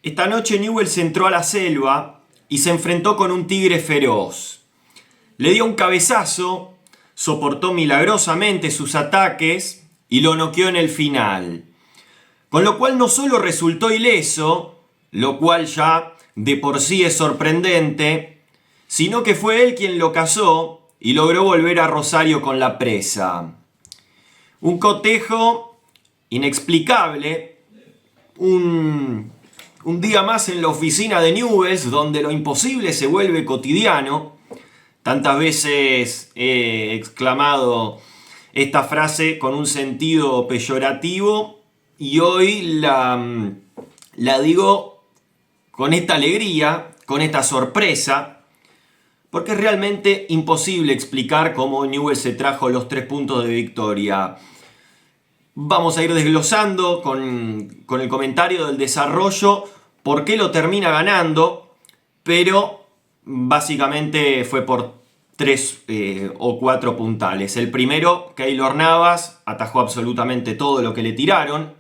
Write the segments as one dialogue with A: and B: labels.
A: Esta noche Newell's entró a la selva y se enfrentó con un tigre feroz. Le dio un cabezazo, soportó milagrosamente sus ataques y lo noqueó en el final. Con lo cual no solo resultó ileso, lo cual ya de por sí es sorprendente, sino que fue él quien lo cazó y logró volver a Rosario con la presa. Un cotejo inexplicable, un día más en la oficina de Newell's, donde lo imposible se vuelve cotidiano. Tantas veces he exclamado esta frase con un sentido peyorativo y hoy la digo con esta alegría, con esta sorpresa, porque es realmente imposible explicar cómo Newell's se trajo los 3 puntos de victoria. Vamos a ir desglosando con el comentario del desarrollo por qué lo termina ganando, pero básicamente fue por 3 o 4 puntales. El primero, Keylor Navas, atajó absolutamente todo lo que le tiraron.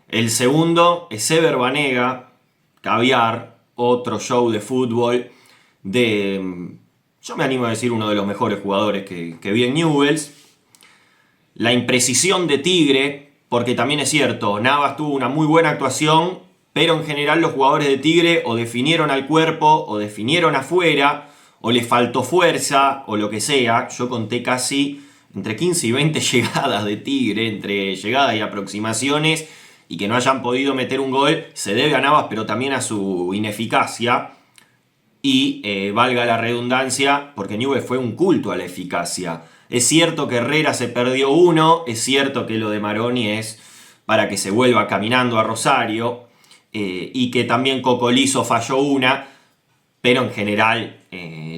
A: El segundo, Ezeber Banega, caviar, otro show de fútbol yo me animo a decir, uno de los mejores jugadores que vi en Newell's. La imprecisión de Tigre, porque también es cierto, Navas tuvo una muy buena actuación, pero en general los jugadores de Tigre o definieron al cuerpo, o definieron afuera, o les faltó fuerza, o lo que sea. Yo conté casi entre 15 y 20 llegadas de Tigre, entre llegadas y aproximaciones, y que no hayan podido meter un gol se debe a Navas, pero también a su ineficacia. Y valga la redundancia, porque Newell's fue un culto a la eficacia. Es cierto que Herrera se perdió uno, es cierto que lo de Maroni es para que se vuelva caminando a Rosario, y que también Cocolizo falló una, pero en general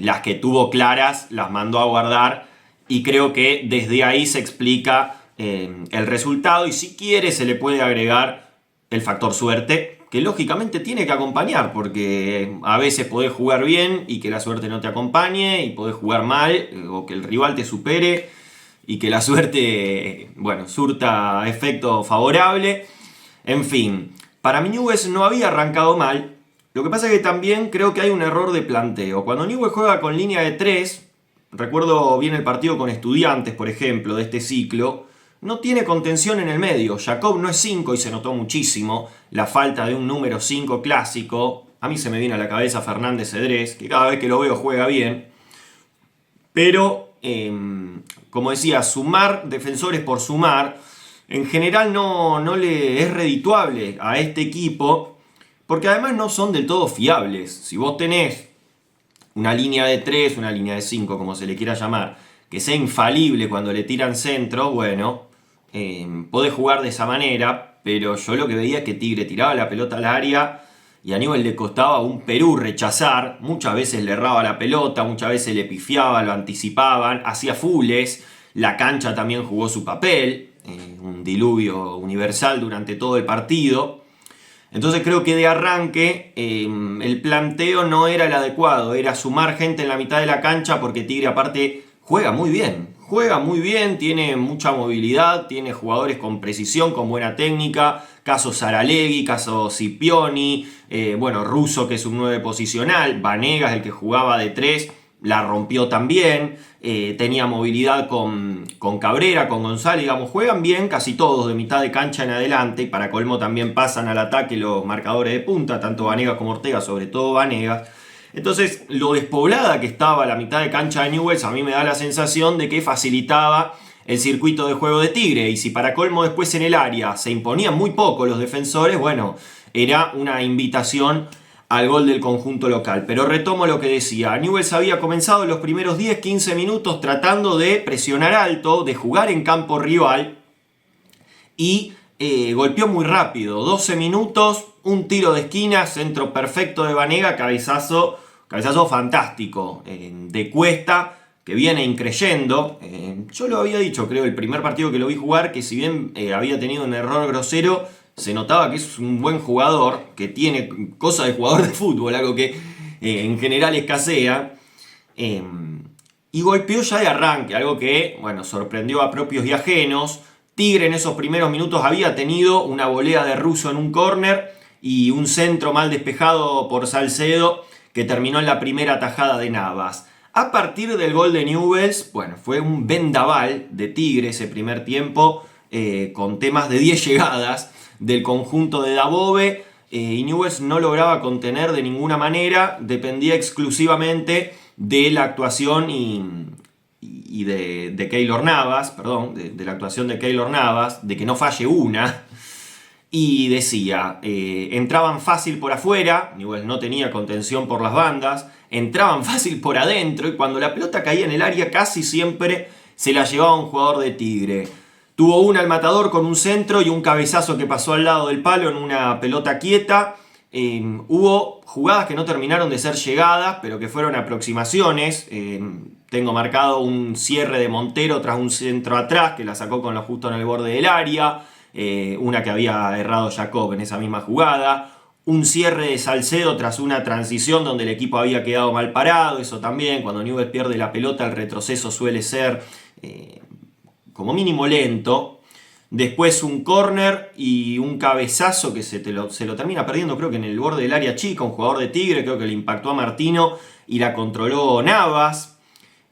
A: las que tuvo claras las mandó a guardar, y creo que desde ahí se explica el resultado, y si quiere se le puede agregar el factor suerte, que lógicamente tiene que acompañar, porque a veces podés jugar bien y que la suerte no te acompañe, y podés jugar mal o que el rival te supere y que la suerte, surta efecto favorable. En fin, para mí Newell's no había arrancado mal. Lo que pasa es que también creo que hay un error de planteo. Cuando Newell's juega con línea de 3, recuerdo bien el partido con Estudiantes, por ejemplo, de este ciclo, no tiene contención en el medio. Jacob no es 5 y se notó muchísimo la falta de un número 5 clásico. A mí se me viene a la cabeza Fernández Cedrés, que cada vez que lo veo juega bien. Pero, como decía, sumar defensores por sumar, en general no le es redituable a este equipo, porque además no son del todo fiables. Si vos tenés una línea de 3, una línea de 5, como se le quiera llamar, que sea infalible cuando le tiran centro, podés jugar de esa manera, pero yo lo que veía es que Tigre tiraba la pelota al área y a Newell's le costaba un Perú rechazar. Muchas veces le erraba la pelota, muchas veces le pifiaba, lo anticipaban, hacía fules. La cancha también jugó su papel, un diluvio universal durante todo el partido. Entonces creo que de arranque el planteo no era el adecuado, era sumar gente en la mitad de la cancha, porque Tigre aparte juega muy bien, tiene mucha movilidad, tiene jugadores con precisión, con buena técnica, caso Saralegui, caso Scipioni, Russo, que es un 9 posicional, Vanegas, el que jugaba de 3, la rompió también, tenía movilidad con Cabrera, con González, juegan bien casi todos de mitad de cancha en adelante, y para colmo también pasan al ataque los marcadores de punta, tanto Vanegas como Ortega, sobre todo Vanegas. Entonces, lo despoblada que estaba la mitad de cancha de Newell's a mí me da la sensación de que facilitaba el circuito de juego de Tigre, y si para colmo después en el área se imponían muy poco los defensores, era una invitación al gol del conjunto local. Pero retomo lo que decía, Newell's había comenzado los primeros 10-15 minutos tratando de presionar alto, de jugar en campo rival, y golpeó muy rápido, 12 minutos, un tiro de esquina, centro perfecto de Banega, cabezazo fantástico de Cuesta, que viene increyendo. Yo lo había dicho, creo, el primer partido que lo vi jugar, que si bien había tenido un error grosero, se notaba que es un buen jugador, que tiene cosas de jugador de fútbol, algo que en general escasea. Y golpeó ya de arranque, algo que, sorprendió a propios y ajenos. Tigre en esos primeros minutos había tenido una volea de Russo en un córner y un centro mal despejado por Salcedo que terminó en la primera tajada de Navas. A partir del gol de Newell's, bueno, fue un vendaval de Tigre ese primer tiempo, con temas de 10 llegadas del conjunto de Dabove, y Newell's no lograba contener de ninguna manera, dependía exclusivamente de la actuación y de Keylor Navas, perdón, de la actuación de Keylor Navas, de que no falle una. Y decía, entraban fácil por afuera, Newell's no tenía contención por las bandas, entraban fácil por adentro y cuando la pelota caía en el área casi siempre se la llevaba un jugador de Tigre. Tuvo una al matador con un centro y un cabezazo que pasó al lado del palo en una pelota quieta. Hubo jugadas que no terminaron de ser llegadas, pero que fueron aproximaciones. Tengo marcado un cierre de Montero tras un centro atrás que la sacó con lo justo en el borde del área. Una que había errado Jacob en esa misma jugada. Un cierre de Salcedo tras una transición donde el equipo había quedado mal parado. Eso también, cuando Newell's pierde la pelota, el retroceso suele ser como mínimo lento. Después un córner y un cabezazo que se lo termina perdiendo, creo que en el borde del área chica, un jugador de Tigre, creo que le impactó a Martino y la controló Navas.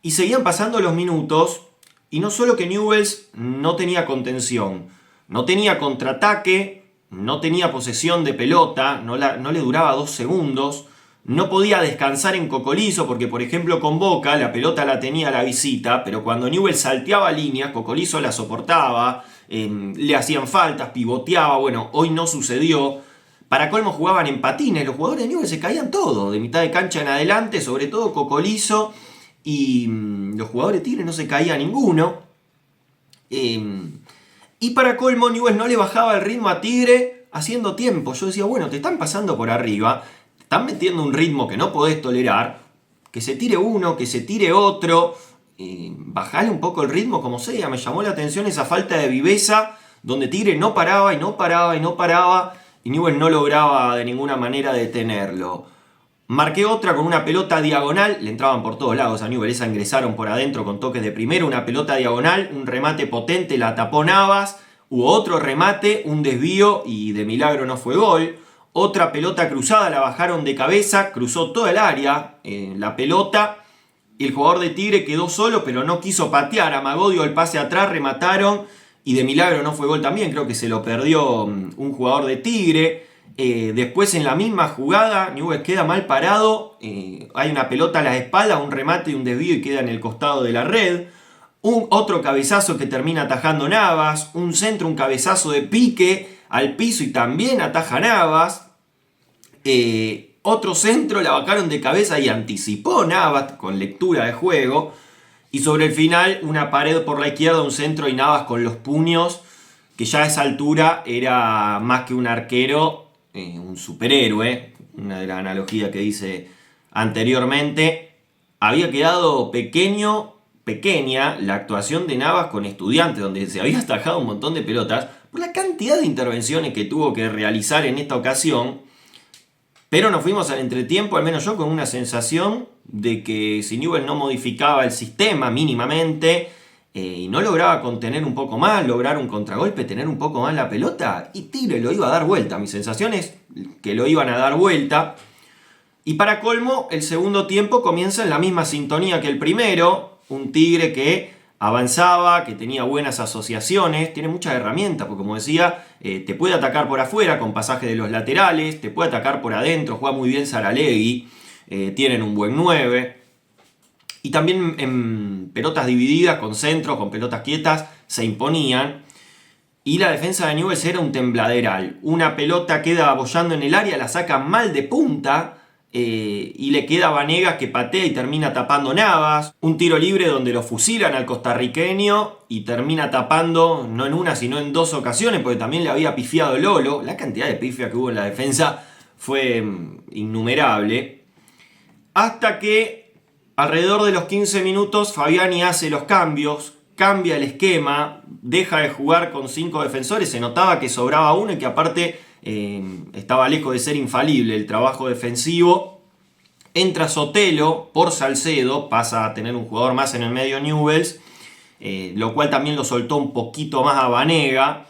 A: Y seguían pasando los minutos, y no solo que Newell's no tenía contención, no tenía contraataque, no tenía posesión de pelota, no le duraba 2 segundos, no podía descansar en Cocolizzo porque, por ejemplo, con Boca la pelota la tenía a la visita, pero cuando Newell's salteaba líneas, Cocolizzo la soportaba, le hacían faltas, pivoteaba. Bueno, hoy no sucedió. Para colmo jugaban en patines, los jugadores de Newell's se caían todos, de mitad de cancha en adelante, sobre todo Cocolizzo, y los jugadores de Tigre no se caía ninguno. Y para colmo, Newell's no le bajaba el ritmo a Tigre haciendo tiempo. Yo decía, bueno, te están pasando por arriba, te están metiendo un ritmo que no podés tolerar, que se tire uno, que se tire otro, bajale un poco el ritmo como sea. Me llamó la atención esa falta de viveza, donde Tigre no paraba y no paraba y no paraba, y Newell's no lograba de ninguna manera detenerlo. Marqué otra con una pelota diagonal, le entraban por todos lados a Newell's, esa ingresaron por adentro con toques de primero, una pelota diagonal, un remate potente, la tapó Navas, hubo otro remate, un desvío y de milagro no fue gol. Otra pelota cruzada, la bajaron de cabeza, cruzó toda el área, la pelota, y el jugador de Tigre quedó solo pero no quiso patear, amagó, dio el pase atrás, remataron y de milagro no fue gol también, creo que se lo perdió un jugador de Tigre. Después en la misma jugada Newell's queda mal parado, hay una pelota a la espalda, un remate y un desvío y queda en el costado de la red. Otro cabezazo que termina atajando Navas, un centro, un cabezazo de pique al piso y también ataja Navas. Otro centro, la bajaron de cabeza y anticipó Navas con lectura de juego. Y sobre el final una pared por la izquierda, un centro y Navas con los puños, que ya a esa altura era más que un arquero, un superhéroe, una de las analogías que hice anteriormente. Había quedado pequeña la actuación de Navas con Estudiantes, donde se había atajado un montón de pelotas, por la cantidad de intervenciones que tuvo que realizar en esta ocasión. Pero nos fuimos al entretiempo, al menos yo, con una sensación de que si Newell's no modificaba el sistema mínimamente, y no lograba contener un poco más, lograr un contragolpe, tener un poco más la pelota, y Tigre lo iba a dar vuelta. Mi sensación es que lo iban a dar vuelta. Y para colmo, el segundo tiempo comienza en la misma sintonía que el primero. Un Tigre que avanzaba, que tenía buenas asociaciones, tiene muchas herramientas, porque como decía, te puede atacar por afuera con pasaje de los laterales, te puede atacar por adentro, juega muy bien Saralegui, tienen un buen 9. Y también en pelotas divididas, con centros, con pelotas quietas, se imponían. Y la defensa de Newell's era un tembladeral. Una pelota queda boyando en el área, la saca mal de punta, y le queda a Vanegas que patea y termina tapando Navas. Un tiro libre donde lo fusilan al costarriqueño y termina tapando, no en una sino en 2 ocasiones, porque también le había pifiado Lolo. La cantidad de pifia que hubo en la defensa fue innumerable. Hasta que alrededor de los 15 minutos Fabiani hace los cambios, cambia el esquema, deja de jugar con 5 defensores, se notaba que sobraba uno y que aparte estaba lejos de ser infalible el trabajo defensivo. Entra Sotelo por Salcedo, pasa a tener un jugador más en el medio Newell's, lo cual también lo soltó un poquito más a Vanega,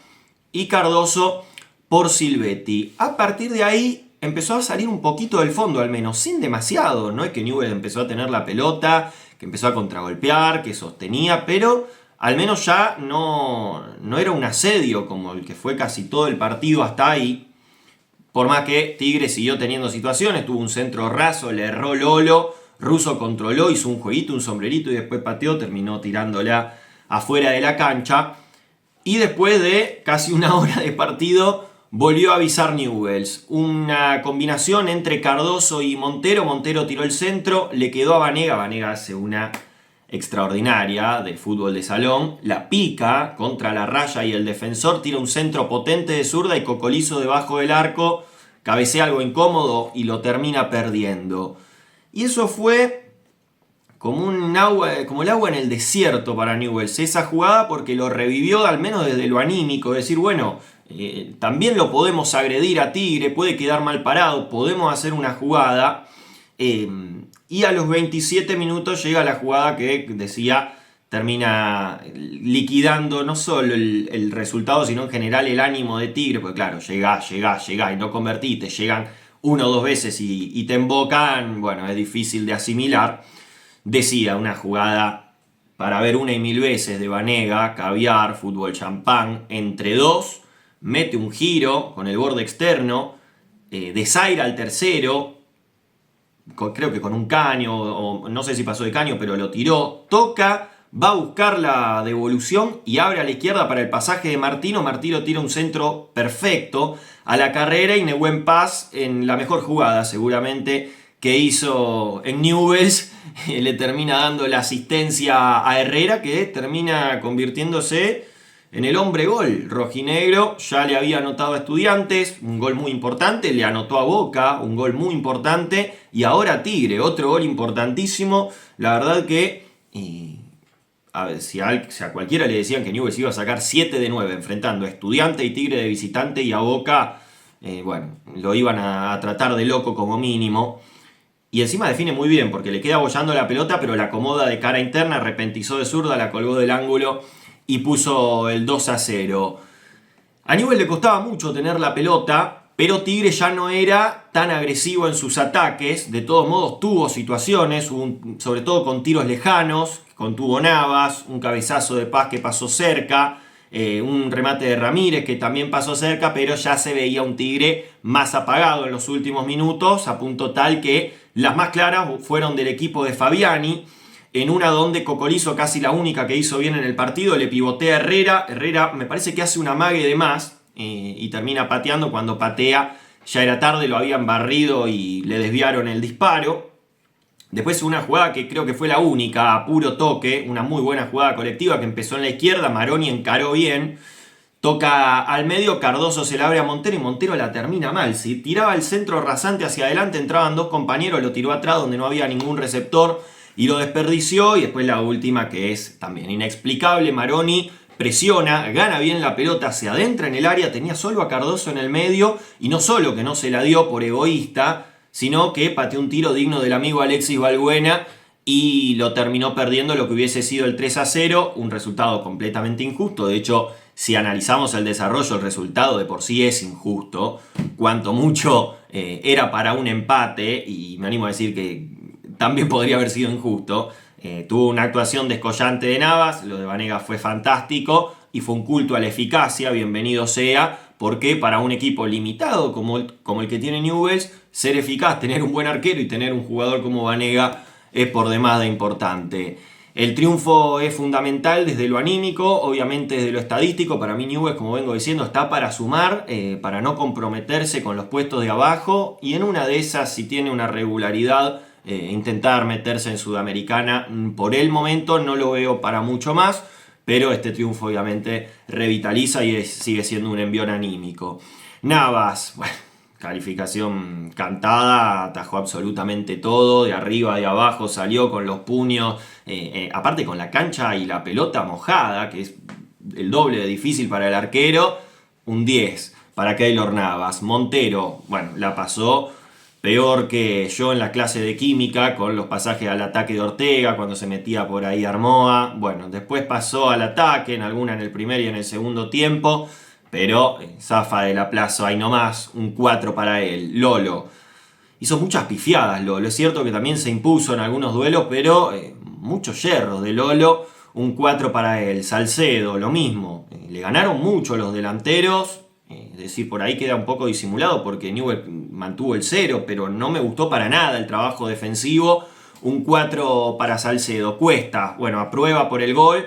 A: y Cardoso por Silvetti. A partir de ahí empezó a salir un poquito del fondo, al menos, sin demasiado. No es que Newell's empezó a tener la pelota, que empezó a contragolpear, que sostenía, pero al menos ya no era un asedio como el que fue casi todo el partido hasta ahí. Por más que Tigre siguió teniendo situaciones, tuvo un centro raso, le erró Lolo, Russo controló, hizo un jueguito, un sombrerito y después pateó, terminó tirándola afuera de la cancha. Y después de casi una hora de partido, volvió a avisar Newell's. Una combinación entre Cardoso y Montero. Montero tiró el centro, le quedó a Vanega. Vanega hace una extraordinaria del fútbol de salón. La pica contra la raya y el defensor tira un centro potente de zurda y Cocolizo debajo del arco cabecea algo incómodo y lo termina perdiendo. Y eso fue como el agua en el desierto para Newell's, esa jugada, porque lo revivió al menos desde lo anímico, decir, bueno, también lo podemos agredir a Tigre, puede quedar mal parado, podemos hacer una jugada, y a los 27 minutos llega la jugada que decía, termina liquidando no solo el resultado, sino en general el ánimo de Tigre, porque claro, llegás y no convertiste, llegan una o dos veces y te embocan, bueno, es difícil de asimilar. Decía, una jugada para ver una y mil veces de Vanega, caviar, fútbol champán, entre dos, mete un giro con el borde externo, desaira al tercero, creo que con un caño, o no sé si pasó de caño, pero lo tiró, toca, va a buscar la devolución y abre a la izquierda para el pasaje de Martino. Martino tira un centro perfecto a la carrera y Nehuen Paz, en la mejor jugada seguramente que hizo en Newell's, le termina dando la asistencia a Herrera, que termina convirtiéndose en el hombre gol rojinegro. Ya le había anotado a Estudiantes, un gol muy importante, le anotó a Boca, un gol muy importante, y ahora a Tigre, otro gol importantísimo. La verdad que, a ver, si a cualquiera le decían que Newell's iba a sacar 7 de 9 enfrentando a Estudiantes y Tigre de visitante y a Boca, bueno, lo iban a tratar de loco como mínimo. Y encima define muy bien, porque le queda bollando la pelota, pero la acomoda de cara interna, arrepentizó de zurda, la colgó del ángulo y puso el 2-0. A Newell's le costaba mucho tener la pelota, pero Tigre ya no era tan agresivo en sus ataques. De todos modos tuvo situaciones, sobre todo con tiros lejanos, contuvo Navas, un cabezazo de Paz que pasó cerca, un remate de Ramírez que también pasó cerca, pero ya se veía un Tigre más apagado en los últimos minutos, a punto tal que las más claras fueron del equipo de Fabiani, en una donde Cocolizo, casi la única que hizo bien en el partido, le pivotea a Herrera. Herrera me parece que hace un amague de más y termina pateando. Cuando patea ya era tarde, lo habían barrido y le desviaron el disparo. Después una jugada que creo que fue la única, a puro toque, una muy buena jugada colectiva que empezó en la izquierda, Maroni encaró bien, toca al medio, Cardoso se la abre a Montero y Montero la termina mal. Si tiraba el centro rasante hacia adelante, entraban dos compañeros, lo tiró atrás donde no había ningún receptor y lo desperdició. Y después la última, que es también inexplicable, Maroni presiona, gana bien la pelota, se adentra en el área, tenía solo a Cardoso en el medio y no solo que no se la dio por egoísta, sino que pateó un tiro digno del amigo Alexis Balbuena y lo terminó perdiendo lo que hubiese sido el 3-0, un resultado completamente injusto. De hecho, si analizamos el desarrollo, el resultado de por sí es injusto, cuanto mucho era para un empate, y me animo a decir que también podría haber sido injusto. Tuvo una actuación descollante de Navas, lo de Vanega fue fantástico y fue un culto a la eficacia, bienvenido sea, porque para un equipo limitado como el que tiene Newell's, ser eficaz, tener un buen arquero y tener un jugador como Vanega es por demás de importante. El triunfo es fundamental desde lo anímico, obviamente desde lo estadístico. Para mí Newell's, como vengo diciendo, está para sumar, para no comprometerse con los puestos de abajo, y en una de esas, si tiene una regularidad, intentar meterse en Sudamericana. Por el momento no lo veo para mucho más, pero este triunfo obviamente revitaliza y sigue siendo un envión anímico. Navas, bueno, calificación cantada, atajó absolutamente todo, de arriba, de abajo, salió con los puños, aparte con la cancha y la pelota mojada, que es el doble de difícil para el arquero, un 10 para Keylor Navas. Montero, bueno, la pasó peor que yo en la clase de química, con los pasajes al ataque de Ortega, cuando se metía por ahí Armoa. Bueno, después pasó al ataque, en alguna en el primer y en el segundo tiempo, pero zafa de la plaza ahí nomás, un 4 para él. Lolo hizo muchas pifiadas, Lolo. Es cierto que también se impuso en algunos duelos, pero muchos yerros de Lolo, un 4 para él. Salcedo, lo mismo. Le ganaron mucho los delanteros. Es decir, por ahí queda un poco disimulado porque Newell mantuvo el 0, pero no me gustó para nada el trabajo defensivo. Un 4 para Salcedo. Cuesta, bueno, aprueba por el gol.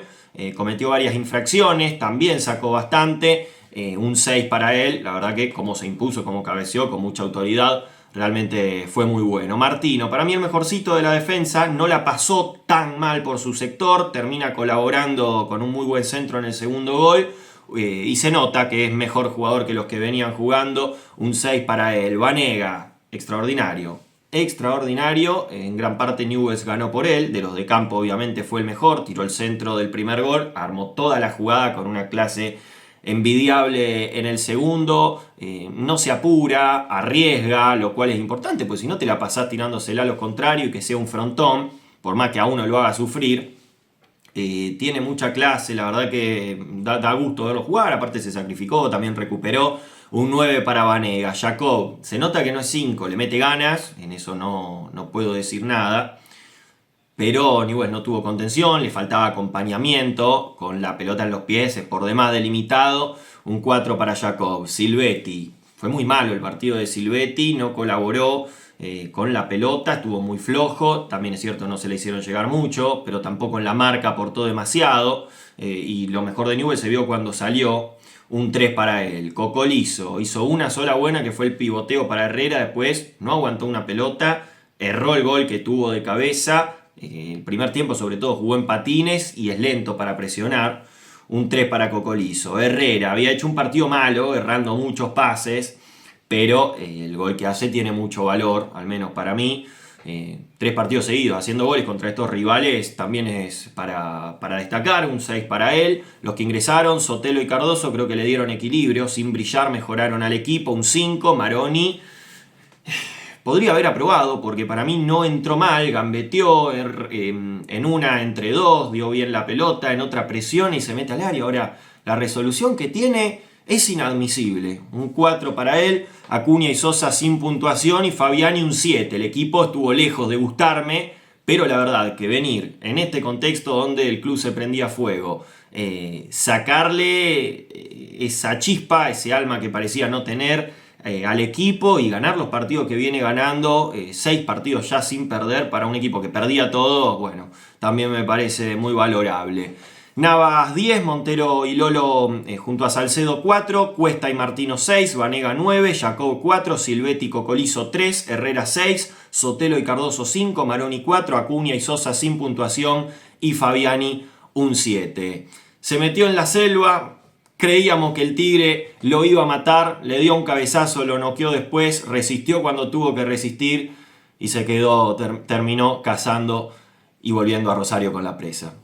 A: Cometió varias infracciones, también sacó bastante. Un 6 para él. La verdad que como se impuso, como cabeceó, con mucha autoridad. Realmente fue muy bueno. Martino, para mí el mejorcito de la defensa, no la pasó tan mal por su sector, termina colaborando con un muy buen centro en el segundo gol y se nota que es mejor jugador que los que venían jugando. Un 6 para él. Vanega, extraordinario. Extraordinario, en gran parte Newell's ganó por él, de los de campo obviamente fue el mejor, tiró el centro del primer gol, armó toda la jugada con una clase envidiable en el segundo, no se apura, arriesga, lo cual es importante, porque si no te la pasás tirándosela a lo contrario y que sea un frontón, por más que a uno lo haga sufrir, tiene mucha clase, la verdad que da gusto verlo jugar, aparte se sacrificó, también recuperó. Un 9 para Vanega. Jacob, se nota que no es 5, le mete ganas, en eso no puedo decir nada. Pero Newell's no tuvo contención, le faltaba acompañamiento, con la pelota en los pies, es por demás delimitado. Un 4 para Jacob. Silvetti, fue muy malo el partido de Silvetti, no colaboró con la pelota, estuvo muy flojo. También es cierto, no se le hicieron llegar mucho, pero tampoco en la marca aportó demasiado. Y lo mejor de Newell's se vio cuando salió. Un 3 para él. Cocolizo hizo una sola buena que fue el pivoteo para Herrera, después no aguantó una pelota, erró el gol que tuvo de cabeza. El primer tiempo sobre todo jugó en patines y es lento para presionar. Un 3 para Cocolizo. Herrera había hecho un partido malo, errando muchos pases, pero el gol que hace tiene mucho valor, al menos para mí. 3 partidos seguidos haciendo goles contra estos rivales también es para destacar. Un 6 para él. Los que ingresaron, Sotelo y Cardoso, creo que le dieron equilibrio, sin brillar mejoraron al equipo. Un 5. Maroni podría haber aprobado, porque para mí no entró mal, gambeteó en una entre dos, dio bien la pelota, en otra presión y se mete al área. Ahora, la resolución que tiene es inadmisible. Un 4 para él. Acuña y Sosa sin puntuación y Fabiani un 7. El equipo estuvo lejos de gustarme, pero la verdad que venir en este contexto donde el club se prendía fuego, sacarle esa chispa, ese alma que parecía no tener al equipo y ganar los partidos que viene ganando, 6 partidos ya sin perder para un equipo que perdía todo, bueno, también me parece muy valorable. Navas 10, Montero y Lolo junto a Salcedo 4, Cuesta y Martino 6, Vanega 9, Jacob 4, Silvetti y Cocolizo 3, Herrera 6, Sotelo y Cardoso 5, Maroni 4, Acuña y Sosa sin puntuación y Fabiani un 7. Se metió en la selva, creíamos que el Tigre lo iba a matar, le dio un cabezazo, lo noqueó después, resistió cuando tuvo que resistir y se quedó, terminó cazando y volviendo a Rosario con la presa.